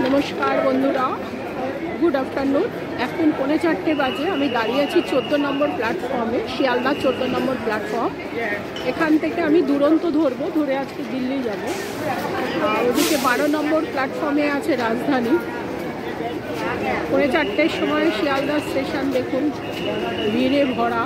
নমস্কার বন্ধুরা, good afternoon. এখন 3:45 বাজে। আমি দাঁড়িয়ে আছি 14 নম্বর প্ল্যাটফর্মে, শিয়ালদা 14 নম্বর প্ল্যাটফর্ম। এখান থেকে আমি দুরন্ত ধরবো, ধরে আজকে দিল্লি যাব। আর ওদিকে 12 নম্বর প্ল্যাটফর্মে আছে রাজধানী। 4:45 সময় শিয়ালদা স্টেশন দেখুন, ভিড়ে ভরা।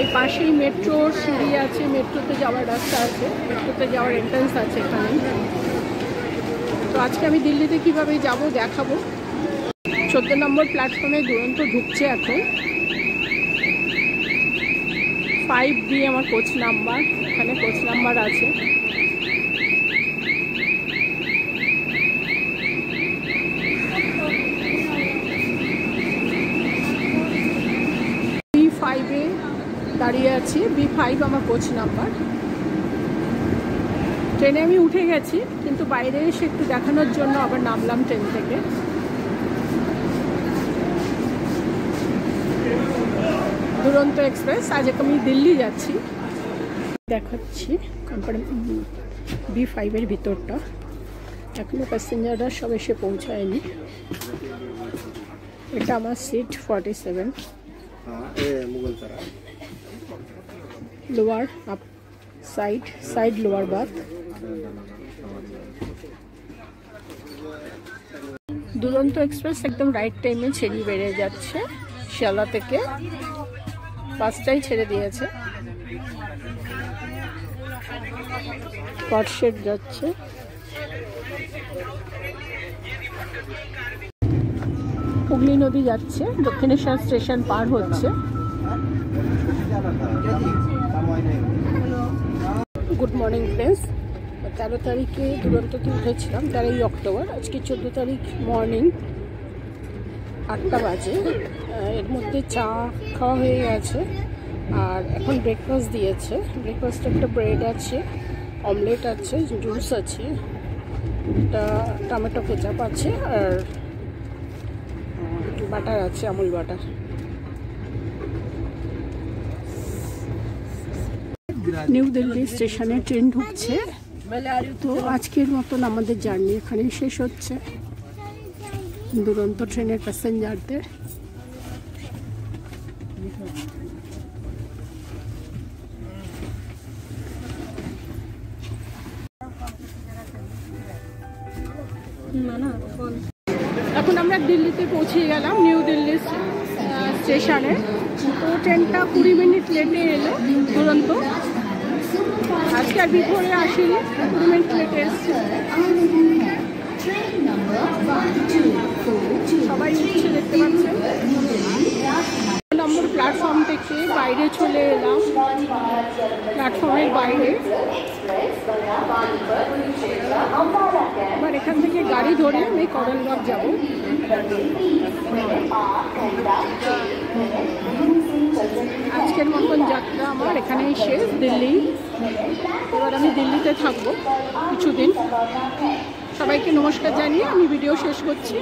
এই পাশেই মেট্রোর সিঁড়ি আছে, মেট্রোতে যাওয়ার রাস্তা আছে, মেট্রোতে যাওয়ার এন্ট্রান্স আছে এখানে। তো আজকে আমি দিল্লিতে কিভাবে যাব দেখাবো। 14 নম্বর প্ল্যাটফর্মে দুরন্ত ঢুকছে এখন। 5B আমার কোচ নাম্বার, এখানে কোচ নাম্বার আছে। B5-এ দাঁড়িয়ে আছি। B5 আমার কোচ নাম্বার। ট্রেনে আমি উঠে গেছি, কিন্তু বাইরে এসে একটু দেখানোর জন্য আবার নামলাম ট্রেন থেকে। দুরন্ত এক্সপ্রেস। আজ আমি দিল্লি যাচ্ছি, দেখাচ্ছি কোম্পানি B5-এর ভিতরটা। এখনো প্যাসেঞ্জাররা সব এসে পৌঁছায়নি। এটা আমার seat 47, lower up side lower berth. Duronto express একদম রাইট টাইমে ছেড়ে বেরিয়ে যাচ্ছে শিয়ালদা থেকে। 5টায় ছেড়ে দিয়েছে। কটশেড যাচ্ছে। হুগলি নদী যাচ্ছে, দক্ষিণেশ্বর স্টেশন পার হচ্ছে। Good morning friends. 13 তারিখে দুরন্ততে উঠেছিলাম, 13ই অক্টোবর। আজকে 14 তারিখ মর্নিং 8টা বাজে। এর মধ্যে চা খাওয়া হয়ে গেছে, আর এখন ব্রেকফাস্ট দিয়েছে। ব্রেকফাস্টে একটা ব্রেড আছে, অমলেট আছে, জুস আছে, একটা টমেটো কেচাপ আছে, আর বাটার আছে, আমুল বাটার। নিউ দিল্লি স্টেশনে ট্রেন ঢুকছে। তো আজকের মতন আমাদের জার্নি এখানেই শেষ হচ্ছে। দুরন্ত ট্রেনের প্যাসেঞ্জারদের এখন আমরা দিল্লিতে পৌঁছে গেলাম, নিউ দিল্লি স্টেশনে। তো ট্রেনটা 20 মিনিট লেটে এলো দুরন্ত। আজকে আর বিফোরে আসিনি, 20 মিনিট লেটে এসছে। সবাই উঠছে, দেখতে পাচ্ছেন। নম্বর প্ল্যাটফর্ম থেকে বাইরে চলে এলাম, প্ল্যাটফর্মের বাইরে। এবার এখান থেকে গাড়ি ধরে আমি করণবাগ যাব। আজকের মতন যাত্রা আমার এখানেই শেষ, দিল্লি। এবার আমি দিল্লিতে থাকবো কিছুদিন। সবাইকে নমস্কার জানিয়ে আমি ভিডিও শেষ করছি।